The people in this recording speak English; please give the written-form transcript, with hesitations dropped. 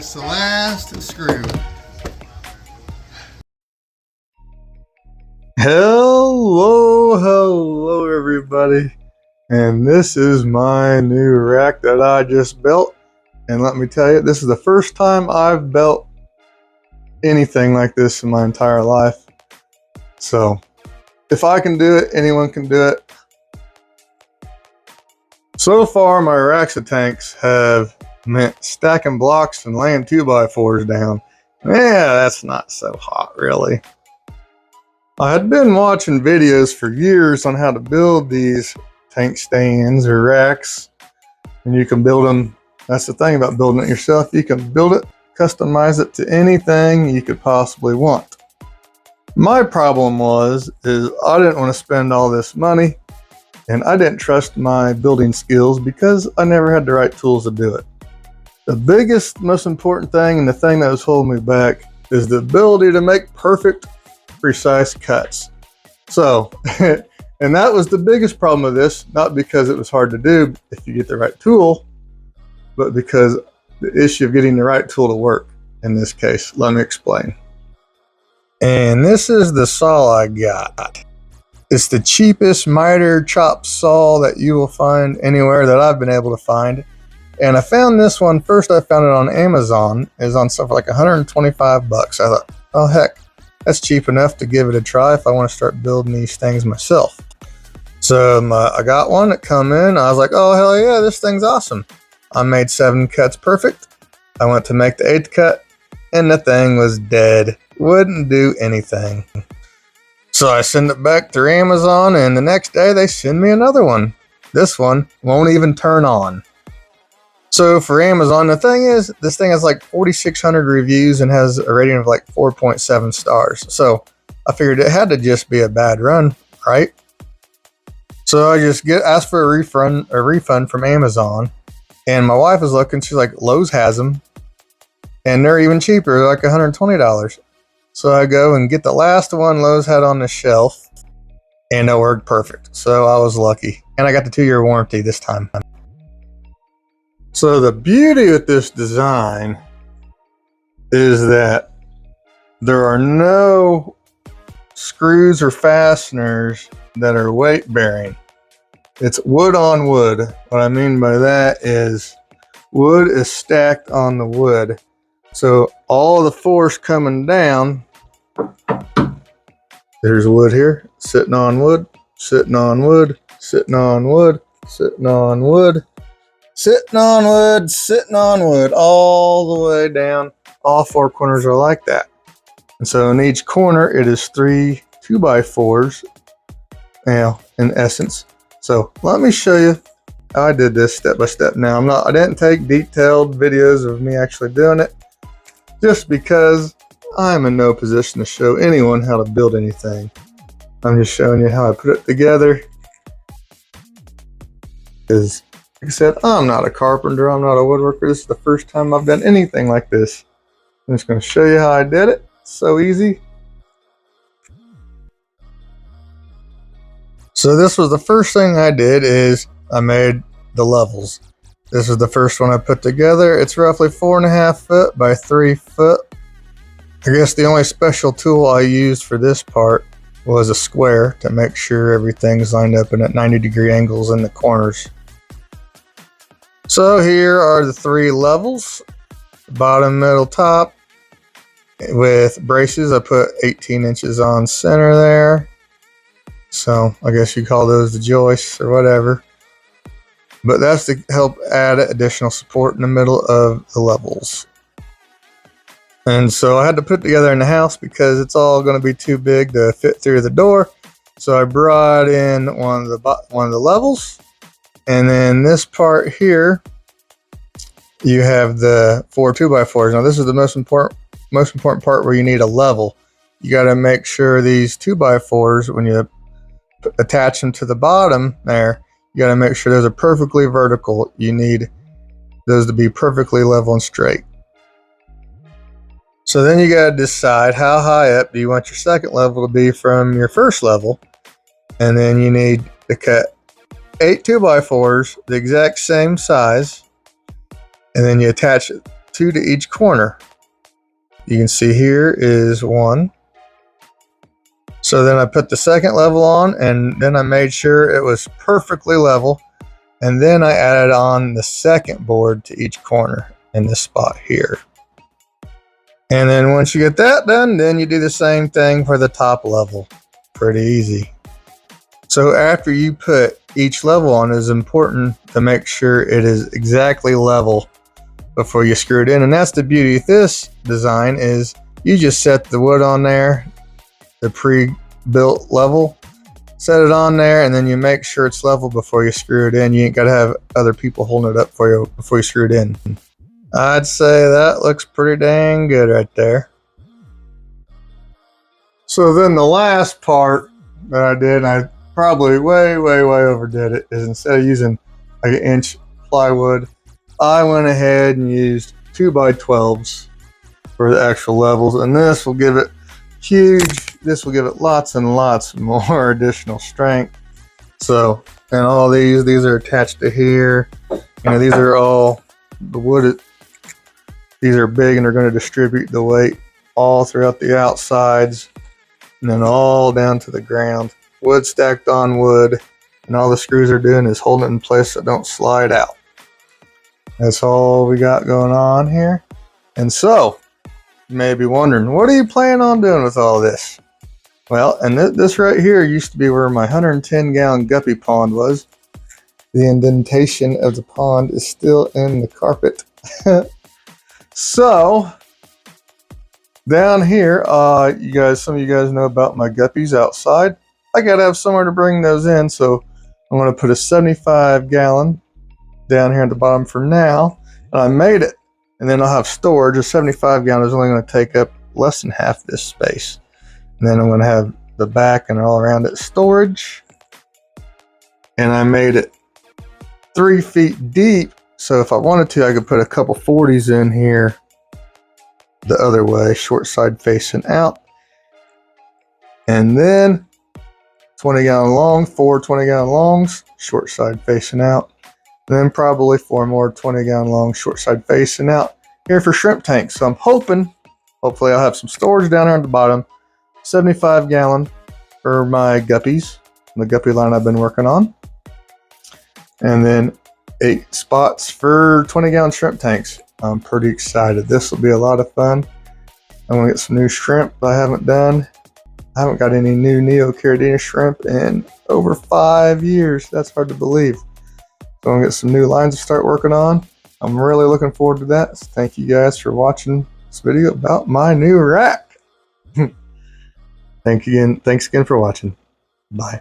it's the last screw. Hello everybody, and this is my new rack that I just built. And let me tell you, this is the first time I've built anything like this in my entire life. So if I can do it, anyone can do it. So far, my racks of tanks have meant stacking blocks and laying 2x4s down. Yeah, that's not so hot, really. I had been watching videos for years on how to build these tank stands or racks, and you can build them. That's the thing about building it yourself. You can build it, customize it to anything you could possibly want. My problem is I didn't want to spend all this money, and I didn't trust my building skills because I never had the right tools to do it. The biggest, most important thing, and the thing that was holding me back, is the ability to make perfect, precise cuts. So, and that was the biggest problem with this, not because it was hard to do if you get the right tool, but because the issue of getting the right tool to work in this case. Let me explain. And this is the saw I got. It's the cheapest miter chop saw that you will find anywhere that I've been able to find. And I found this one, first I found it on Amazon. It was on stuff for like 125 bucks. I thought, oh heck, that's cheap enough to give it a try if I want to start building these things myself. So I got one that come in. I was like, oh hell yeah, this thing's awesome. I made 7 cuts perfect. I went to make the 8th cut and the thing was dead. Wouldn't do anything. So I send it back through Amazon, and the next day they send me another one. This one won't even turn on. So for Amazon, the thing is, this thing has like 4,600 reviews and has a rating of like 4.7 stars. So I figured it had to just be a bad run, right? So I just asked for a refund from Amazon, and my wife was looking. She's like, Lowe's has them, and they're even cheaper, like $120. So I go and get the last one Lowe's had on the shelf, and it worked perfect. So I was lucky, and I got the 2-year warranty this time. So the beauty with this design is that there are no screws or fasteners that are weight bearing. It's wood on wood. What I mean by that is wood is stacked on the wood. So all the force coming down, there's wood here, sitting on wood, sitting on wood, sitting on wood, sitting on wood, sitting on wood, sitting on wood, all the way down. All 4 corners are like that. And so in each corner, it is 3 2x4s, in essence. So let me show you how I did this step by step. Now I didn't take detailed videos of me actually doing it, just because I'm in no position to show anyone how to build anything. I'm just showing you how I put it together. Because like I said, I'm not a carpenter, I'm not a woodworker. This is the first time I've done anything like this. I'm just going to show you how I did it. It's so easy. So this was the first thing I did, is I made the levels. This is the first one I put together. It's roughly 4.5 foot by 3 foot. I guess the only special tool I used for this part was a square to make sure everything's lined up and at 90-degree angles in the corners. So here are the 3 levels, bottom, middle, top. With braces, I put 18 inches on center there. So I guess you call those the joists or whatever. But that's to help add additional support in the middle of the levels. And so I had to put it together in the house because it's all going to be too big to fit through the door. So I brought in one of the levels. And then this part here, you have the 4 2x4s. Now this is the most important part where you need a level. You got to make sure these 2x4s, when you attach them to the bottom there, you got to make sure those are perfectly vertical. You need those to be perfectly level and straight. So then you got to decide how high up do you want your second level to be from your first level. And then you need to cut 8 2x4s, the exact same size. And then you attach 2 to each corner. You can see here is 1. So then I put the second level on, and then I made sure it was perfectly level. And then I added on the second board to each corner in this spot here. And then once you get that done, then you do the same thing for the top level. Pretty easy. So after you put each level on, it is important to make sure it is exactly level before you screw it in. And that's the beauty of this design, is you just set the wood on there, the pre-built level, set it on there, and then you make sure it's level before you screw it in. You ain't got to have other people holding it up for you before you screw it in. I'd say that looks pretty dang good right there. So then the last part that I did, and I probably way overdid it, is instead of using like 1-inch plywood, I went ahead and used 2x12s for the actual levels, and this will give it huge. This will give it lots and lots more additional strength. So, and all these are attached to here. You know, these are all the wood. These are big, and they're going to distribute the weight all throughout the outsides, and then all down to the ground. Wood stacked on wood, and all the screws are doing is holding it in place so it don't slide out. That's all we got going on here. And so, you may be wondering, what are you planning on doing with all this? Well, and this right here used to be where my 110-gallon guppy pond was. The indentation of the pond is still in the carpet. So, down here, some of you guys know about my guppies outside. I gotta have somewhere to bring those in, so I'm gonna put a 75-gallon down here at the bottom for now. And I made it. And then I'll have storage. A 75-gallon is only going to take up less than half this space. And then I'm going to have the back and all around it storage. And I made it 3 feet deep. So if I wanted to, I could put a couple 40s in here the other way, short side facing out. And then 20-gallon long, 4 20-gallon longs, short side facing out. Then probably 4 more 20-gallon long, short side facing out here for shrimp tanks. So I'm hopefully I'll have some storage down here on the bottom. 75-gallon for my guppies, the guppy line I've been working on. And then 8 spots for 20-gallon shrimp tanks. I'm pretty excited. This will be a lot of fun. I'm going to get some new shrimp I haven't done. I haven't got any new Neocaridina shrimp in over 5 years. That's hard to believe. So I'm going to get some new lines to start working on. I'm really looking forward to that. So thank you guys for watching this video about my new rack. Thanks again for watching. Bye.